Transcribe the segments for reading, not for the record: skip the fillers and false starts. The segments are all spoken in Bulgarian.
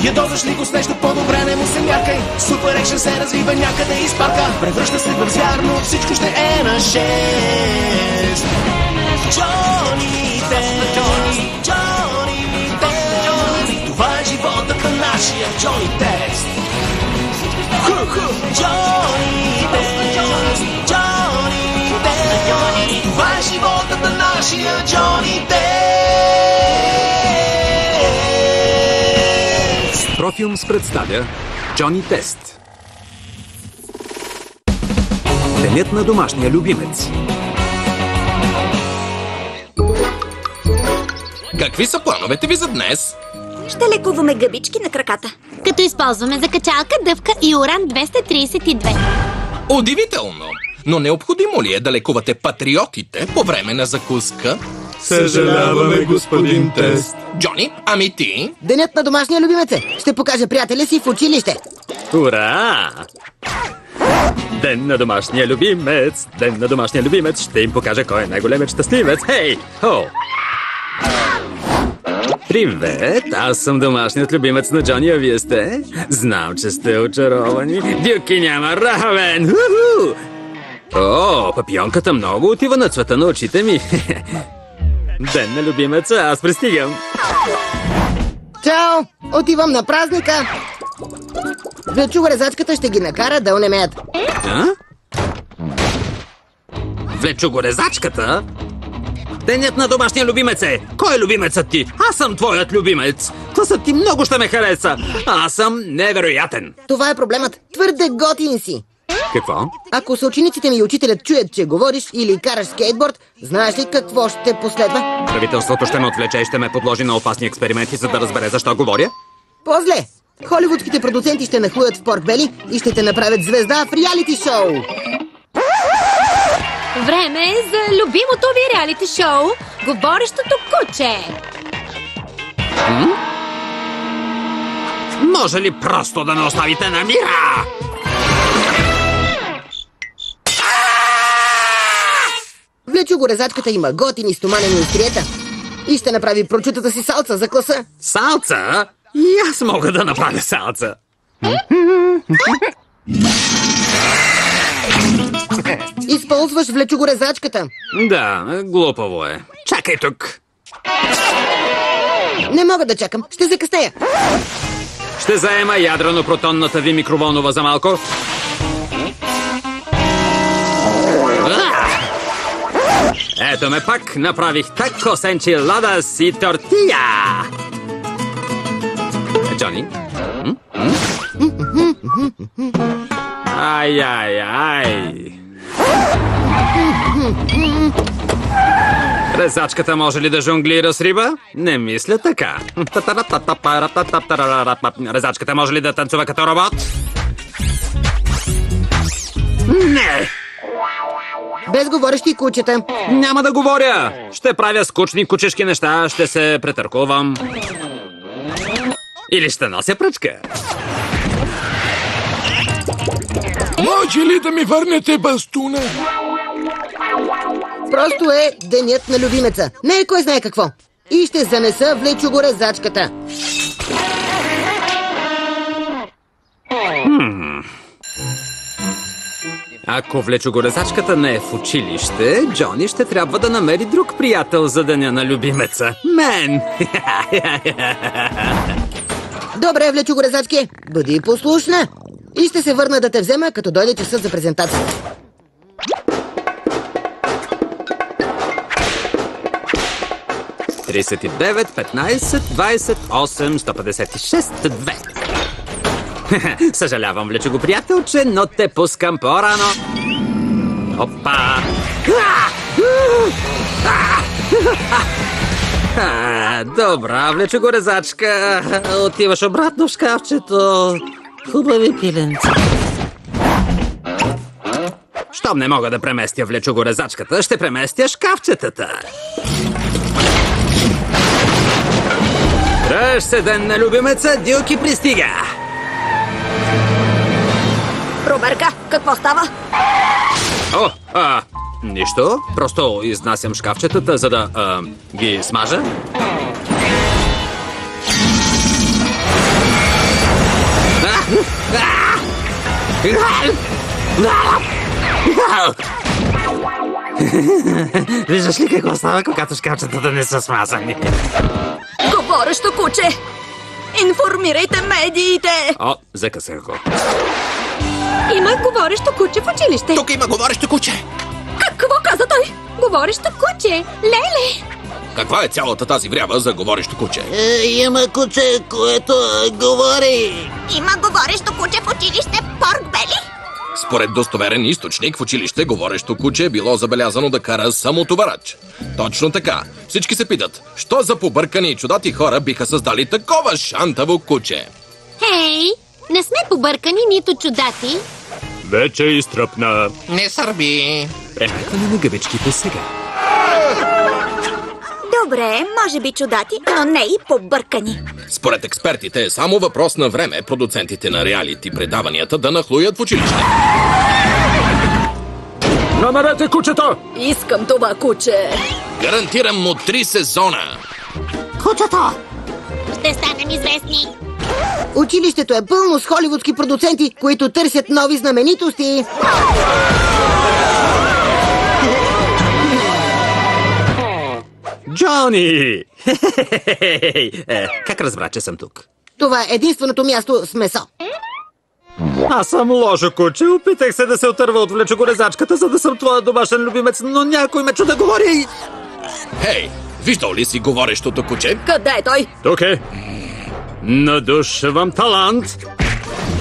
Ядосаш ли го с нещо по-добре, не му се мяркай. Супер екшен се развива някъде из парка. Превръща се в звяр, но всичко ще е на 6. Джони Тест, това е животът на нашия Джони Тест. Джони Тест, това е животът на нашия Джони Тест. Профилмс представя Джони Тест. Денят на домашния любимец. Какви са плановете ви за днес? Ще лекуваме гъбички на краката. Като използваме закачалка, дъвка и уран 232. Удивително! Но необходимо ли е да лекувате патриотите по време на закуска? Съжаляваме, господин Тест. Джони, ами ти? Денят на домашния любимец. Ще покажа приятеля си в училище. Ура! Ден на домашния любимец! Ден на домашния любимец! Ще им покажа кой е най-големият щастливец! Хей! Хо! Привет! Аз съм домашният любимец на Джони, а вие сте? Знам, че сте очаровани. Дюки няма равен! Уху! О, папионката много отива на цвета на очите ми. Ден на любимеца, аз пристигам. Чао! Отивам на празника. Влечугорезачката ще ги накара да онемеят. А? Влечугорезачката? Денят на домашния любимец е! Кой е любимецът ти? Аз съм твоят любимец! Класът ти много ще ме хареса! Аз съм невероятен! Това е проблемът. Твърде готин си. Какво? Ако съучениците ми и учителят чуят, че говориш или караш скейтборд, знаеш ли какво ще последва? Правителството ще ме отвлече и ще ме подложи на опасни експерименти, за да разбере защо говоря. По-зле! Холивудските продуценти ще нахлуят в Порк-Бели и ще те направят звезда в реалити шоу! Време е за любимото ви реалити шоу Говорещото куче. Може ли просто да ме оставите на мира? Влечугорезачката има готини стоманени остриета и ще направи прочутата си салца за класа. Салца? И аз мога да направя салца. Използваш влечугорезачката. Да, глупаво е. Чакай тук. Не мога да чакам, ще закъснея. Ще заема ядрено-протонната ви микроволнова за малко. Ето ме пак, направих тако с енчиладас и тортия. Джони? Ай. Резачката може ли да жонглира с риба? Не мисля така. Резачката може ли да танцува като робот? Не! Без говорещи кучета. Няма да говоря! Ще правя скучни кучешки неща, ще се претъркувам. Или ще нося пръчка. Може ли да ми върнете бастуна? Просто е денят на любимеца. Не е кой знае какво. И ще занеса влечугорезачката. Ако влечугорезачката не е в училище, Джони ще трябва да намери друг приятел за деня на любимеца. Мен! Добре, влечугорезачки, бъди послушна. И ще се върна да те взема, като дойде часът за презентация. Тридесет и 9, 15, 28, 156, 2. Съжалявам, влечуго приятелче, но те пускам по-рано. Опа! Добра, влечугорезачка. Отиваш обратно в шкафчето. Хубави пиленци. Щом не мога да преместя влечугорезачката, ще преместя шкафчетата. Дръж се, ден на любимеца, Дюки пристига. Проверка, какво става? О, нищо. Просто изнасям шкафчетата, за да Виждаш ли какво става, когато шкафчетата не са смазани? Говорещо куче! Информирайте медиите! О, закъсах го. Има говорещо куче в училище. Тук има говорещо куче. Какво каза той? Говорещо куче. Леле! Каква е цялата тази врява за говорещо куче? Има куче, което говори. Има говорещо куче в училище Поркбели? Според достоверен източник, в училище говорещо куче е било забелязано да кара самотоварач. Точно така. Всички се питат, що за побъркани и чудати хора биха създали такова шантаво куче? Хей, не сме побъркани, нито чудати. Вече изтръпна. Не сърби. Премахване на гъбичките сега. Добре, може би чудати, но не и побъркани. Според експертите е само въпрос на време продуцентите на реалити предаванията да нахлуят в училище. Намерете кучето! Искам това куче. Гарантирам му 3 сезона. Кучето! Ще станем известни. Училището е пълно с холивудски продуценти, които търсят нови знаменитости. Джони! Как разбра, че съм тук? Това е единственото място с месо. Аз съм лошо куче. Опитах се да се отърва от влечогорезачката, за да съм твоя домашен любимец, но някой ме чу да говори. Хей, виждал ли си говорещото куче? Къде е той? Тук е. Надушевам талант.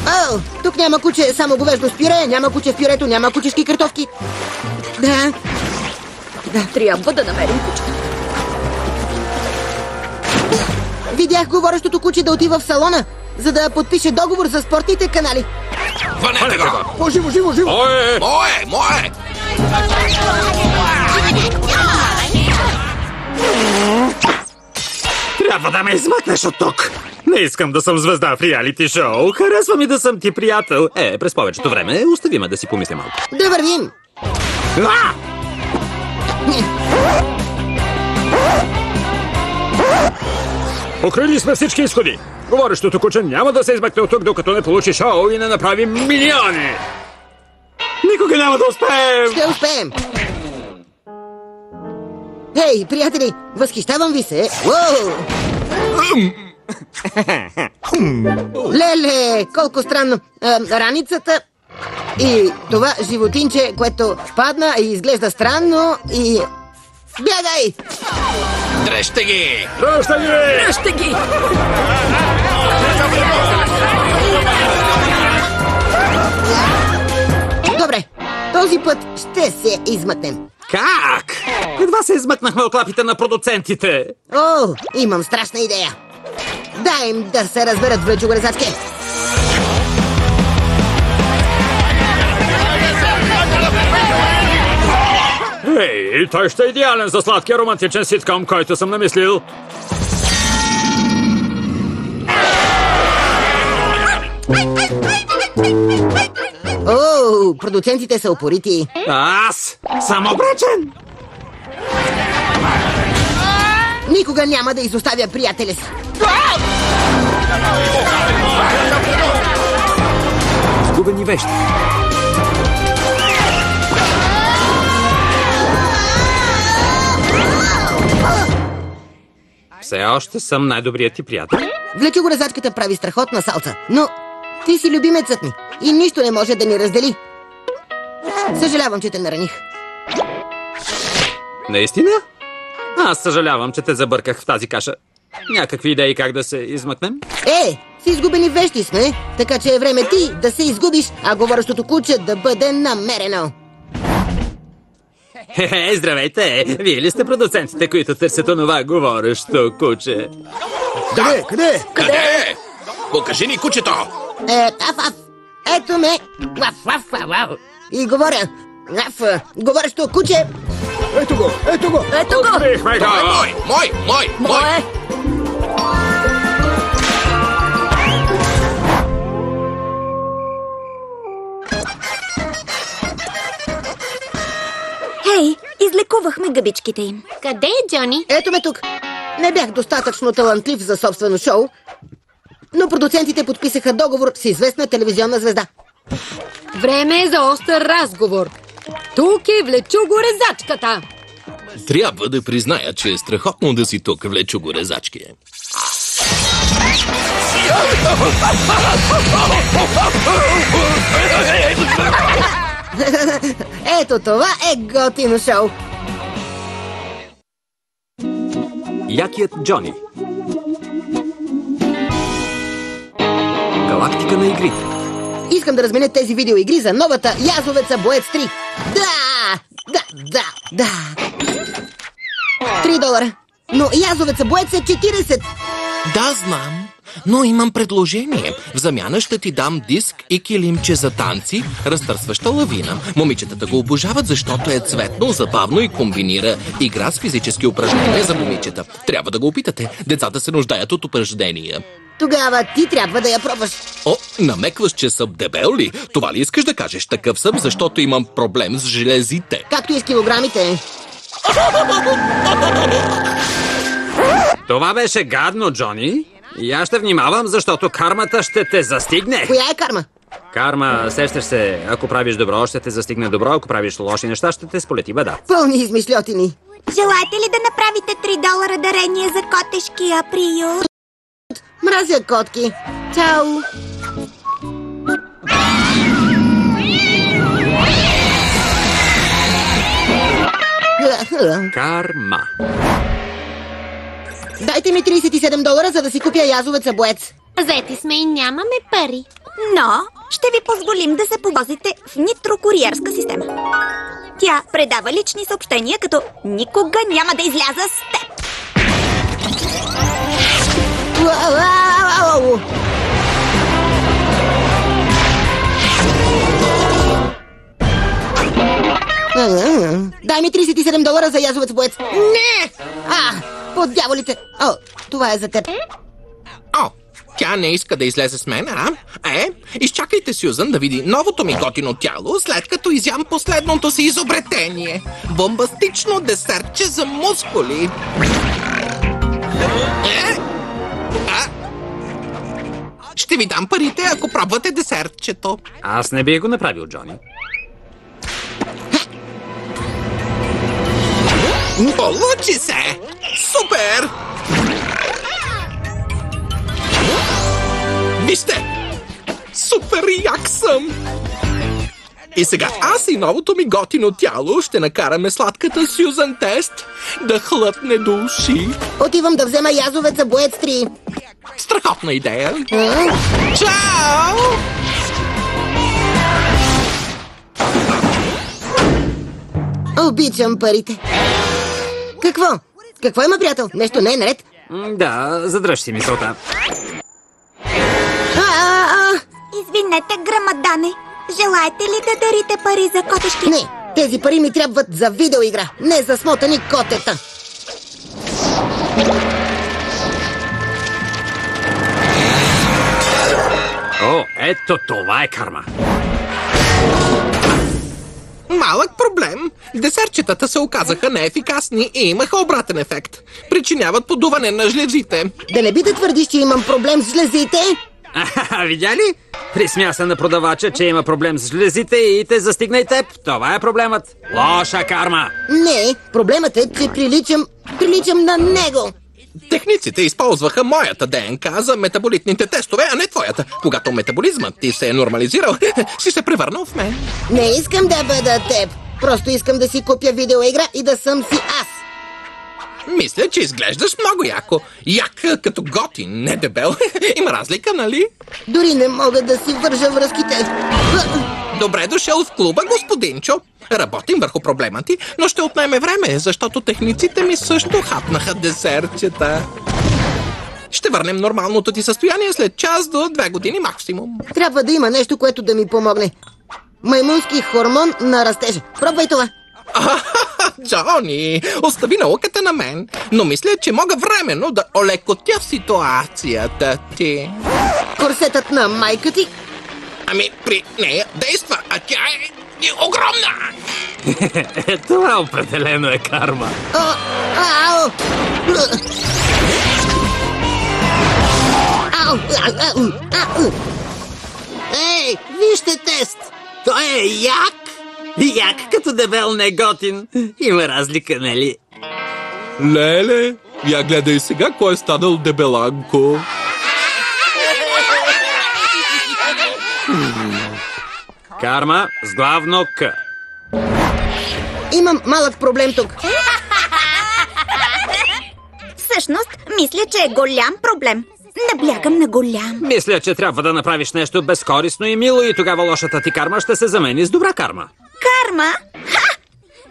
О, тук няма куче, само говеждо с пюре, няма куче в пюрето, няма кучешки картофки. Да. Трябва да намерим кучето. Видях говорещото куче да отива в салона, за да подпише договор за спортните канали. Хванете го! Живо, живо, живо! Ой! Мое! Трябва да ме измъкнеш от тук. Не искам да съм звезда в реалити шоу. Харесва ми да съм ти приятел. През повечето време остави ме да си помисля малко. Да вървим! Покрили сме всички изходи. Говорещото куче няма да се измъкне от тук, докато не получи шоу и не направи милиони. Никога няма да успеем! Ще успеем! Хей, приятели, възхищавам ви се! Уоу! Леле, колко странно! Раницата и това животинче, което падна и изглежда странно и... Бягай! Дръжте ги! Ще ги! Добре, този път ще се измъкнем. Как? Едва се измъкнахме от лапите на продуцентите. О, имам страшна идея. Дай им да се разберат в влечогорезачки. Ей, той ще е идеален за сладкия романтичен ситком, който съм намислил. О, продуцентите са упорити. Аз съм обречен. Никога няма да изоставя приятеля си. Сгубени вещи. Все още съм най-добрият ти приятел. Влечогорезачката прави страхотна салца, но ти си любимецът ми и нищо не може да ни раздели. Съжалявам, че те нараних. Наистина? Аз съжалявам, че те забърках в тази каша. Някакви идеи как да се измъкнем? С изгубени вещи сме, така че е време ти да се изгубиш, а говорещото куче да бъде намерено. Хе-хе, здравейте! Вие ли сте продуцентите, които търсят онова говорещо куче? Къде е? Покажи ни кучето! Ето ме. И говоря. Говорещо куче. Ето го! Мой! Мое! Хей, излекувахме гъбичките им. Къде е Джони? Ето ме тук. Не бях достатъчно талантлив за собствено шоу, но продуцентите подписаха договор с известна телевизионна звезда. Време е за остър разговор. Тук е влечугорезачката. Трябва да призная, че е страхотно да си тук, влечугорезачки. Ето това е готино шоу. Якият Джони. Галактика на игрите. Искам да разменя тези видеоигри за новата Язовеца Боец 3. Да. $3. Но Язовеца Боец е 40. Да, знам, но имам предложение. В замяна ще ти дам диск и килимче за танци, разтърсваща лавина. Момичетата го обожават, защото е цветно, забавно и комбинира игра с физически упражнения за момичета. Трябва да го опитате. Децата се нуждаят от упражнения. Тогава ти трябва да я пробваш. О, намекваш, че съм дебел ли? Това ли искаш да кажеш? Такъв съм, защото имам проблем с железите. Както и с килограмите. Това беше гадно, Джони. И аз ще внимавам, защото кармата ще те застигне. Коя е карма? Карма, сещаш се, ако правиш добро, ще те застигне добро, ако правиш лоши неща, ще те сполети беда. Пълни измишльотини. Желаете ли да направите $3 дарение за котешки Априо? Мразя котки. Чао. Карма. Дайте ми $37, за да си купя Язовеца Боец. Заети сме и нямаме пари. Но ще ви позволим да се повозите в нитрокуриерска система. Тя предава лични съобщения, като никога няма да изляза с теб. Дай ми $37 за Язовец Боец. Не! Под дяволите. О, това е за теб. О, тя не иска да излезе с мен, а? Изчакайте Сюзан да види новото ми готино тяло, след като изям последното си изобретение. Бомбастично десертче за мускули. Ще ви дам парите, ако пробвате десертчето. Аз не би го направил, Джони. Получи се! Супер! Вижте! Супер як съм! И сега аз и новото ми готино тяло ще накараме сладката Сюзан Тест да хлътне до уши. Отивам да взема Язовеца Боец 3. Страхотна идея! Чао! Обичам парите. Какво? Какво има, приятел? Нещо не е наред? Да, задръж си мисълта. Извинете, грамадане. Желаете ли да дарите пари за котешки? Не, тези пари ми трябват за видеоигра, не за смотани котета. О, ето това е карма. Малък проблем. Десертчетата се оказаха неефикасни и имаха обратен ефект. Причиняват подуване на жлезите. Да не би да твърдиш, че имам проблем с жлезите? Видя ли? Присмя се на продавача, че има проблем с жлезите и те застигна и теб. Това е проблемът. Лоша карма. Не, проблемът е, че приличам на него. Техниците използваха моята ДНК за метаболитните тестове, а не твоята. Когато метаболизмът ти се е нормализирал, си се превърнал в мен. Не искам да бъда теб. Просто искам да си купя видеоигра и да съм си аз. Мисля, че изглеждаш много яко. Як като готин, не дебел. Има разлика, нали? Дори не мога да си вържа връзките. Добре дошъл в клуба, господинчо. Работим върху проблема ти, но ще отнеме време, защото техниците ми също хапнаха десертчета. Ще върнем нормалното ти състояние след час до 2 години максимум. Трябва да има нещо, което да ми помогне. Маймунски хормон на растежа. Пробвай това. Джони, остави науката на мен, но мисля, че мога временно да олекотя ситуацията ти. Корсетът на майка ти? Ами, при нея действа, а тя е огромна! Това определено е карма. Ау! Ей, вижте тест! Той е як! Як като дебел не готин. Има разлика, нали? Леле, я гледай сега кой е станал дебеланко. Карма с главно К. Имам малък проблем тук. Всъщност, мисля, че е голям проблем. Наблягам на голям. Мисля, че трябва да направиш нещо безкорисно и мило и тогава лошата ти карма ще се замени с добра карма. Карма? Ха!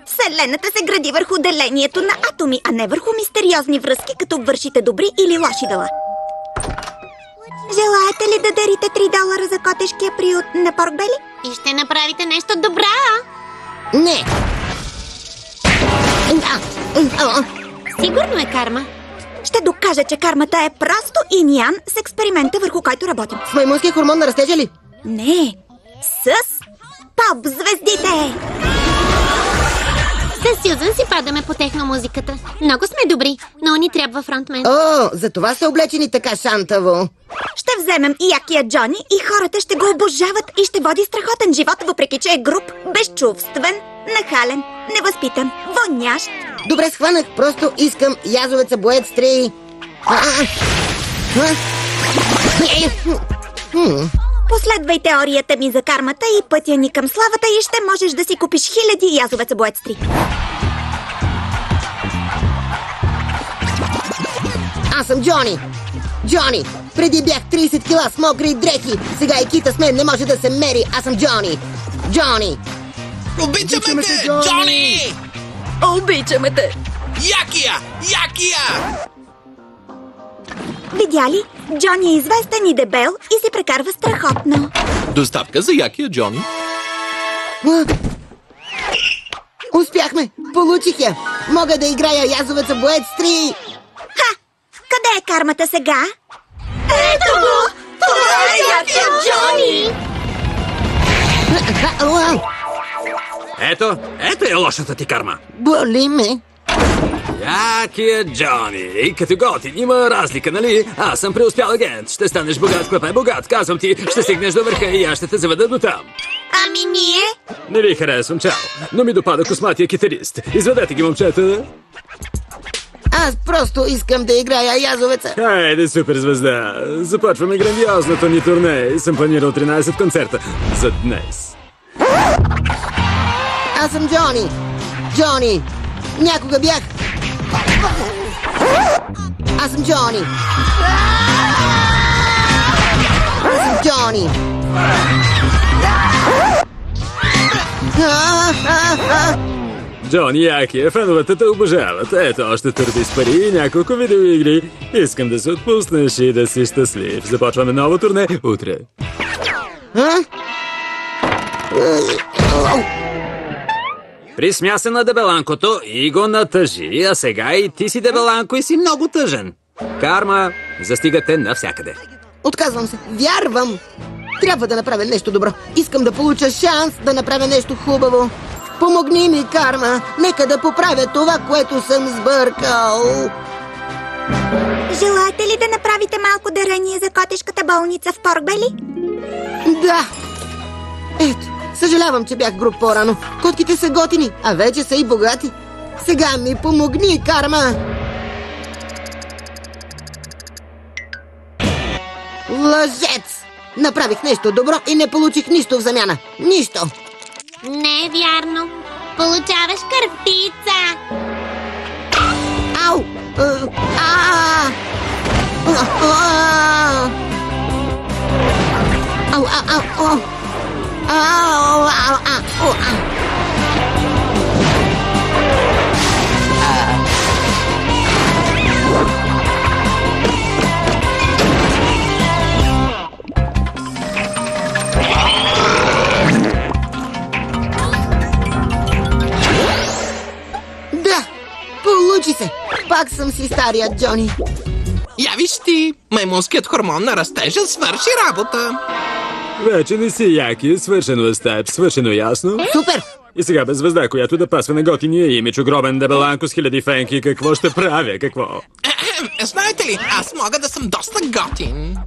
Вселената се гради върху делението на атоми, а не върху мистериозни връзки, като вършите добри или лоши дела. Желаете ли да дарите $3 за котешкия приют на Поркбели? И ще направите нещо добра. Не. Сигурно е карма. Ще докажа, че кармата е просто инь-ян с експеримента, върху който работим. С маймунския хормон на растежа ли? Не, с поп-звездите! С Сюзан си падаме по техномузиката. Много сме добри, но ни трябва фронтмен. О, за това са облечени така шантаво. Ще вземем и якия Джони и хората ще го обожават и ще води страхотен живот, въпреки че е груб, безчувствен, нахален, невъзпитан, вонящ. Добре, схванах. Просто искам язовеца боец 3. Последвай теорията ми за кармата и пътя ни към славата и ще можеш да си купиш 1000 язовеца боец 3. Аз съм Джони. Джони, преди бях 30 кила с мокри дрехи. Сега и кита с мен не може да се мери. Аз съм Джони. Джони. Обичаме те, Джони! Обичаме те! Якия! Якия! Видя ли? Джони е известен и дебел и си прекарва страхотно. Доставка за якия Джони. Успяхме! Получих я! Мога да играя язовеца боец 3! Ха! Къде е кармата сега? Ето го! Това е якия Джони! Ето е лошата ти карма. Боли ме! Якия Джони. И като готин има разлика, нали? Аз съм преуспял агент. Ще станеш богат, клепай богат. Казвам ти, ще стигнеш до върха и аз ще те заведа до там. Ами ние? Не ви харесвам, чао. Но ми допада косматия китарист. Изведете ги, момчета. Аз просто искам да играя язовеца. Хайде, суперзвезда. Започваме грандиозното ни турне. И съм планирал 13 концерта за днес. Аз съм Джони. Джони. Някога бях. Аз съм Джони. Аз съм Джони. Джони Якия, феновете те обожават. Ето още турби с пари и няколко видеоигри. Искам да се отпуснеш и да си щастлив. Започваме ново турне утре. Присмя се на дебеланкото и го натъжи, а сега и ти си дебеланко и си много тъжен. Карма, застигате навсякъде. Отказвам се. Вярвам. Трябва да направя нещо добро. Искам да получа шанс да направя нещо хубаво. Помогни ми, карма. Нека да поправя това, което съм сбъркал. Желаете ли да направите малко дарение за котешката болница в Поркбели? Да. Ето, съжалявам, че бях груб по-рано. Котките са готини, а вече са и богати. Сега ми помогни, карма. Лъжец! Направих нещо добро и не получих нищо в замяна. Нищо. Не е вярно. Получаваш кърпица. Ау! Ау, ау, ау! Ау, ау, ау, ау! Да! Получи се! Пак съм си стария Джони. Я виж ти, маймунският хормон на растежа свърши работа. Вече не си Яки, свършено е с теб, свършено ясно. Супер! И сега без звезда, която да пасва на готиния имидж, огромен дебеланко с хиляди фенки, какво ще правя, какво? Знаете ли, аз мога да съм доста готин.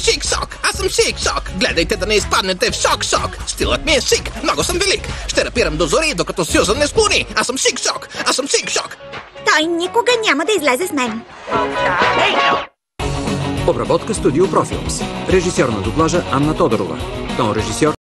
шик-шок, аз съм шик-шок. Гледайте да не изпаднете в шок-шок. Стилът ми е шик, много съм велик. Ще рапирам до зори, докато Сюзан не склони. Аз съм шик-шок, аз съм шик-шок. Той никога няма да излезе с мен. Обработка Студио Профилмс. Режисьор на дублажа Анна Тодорова. Тон режисьор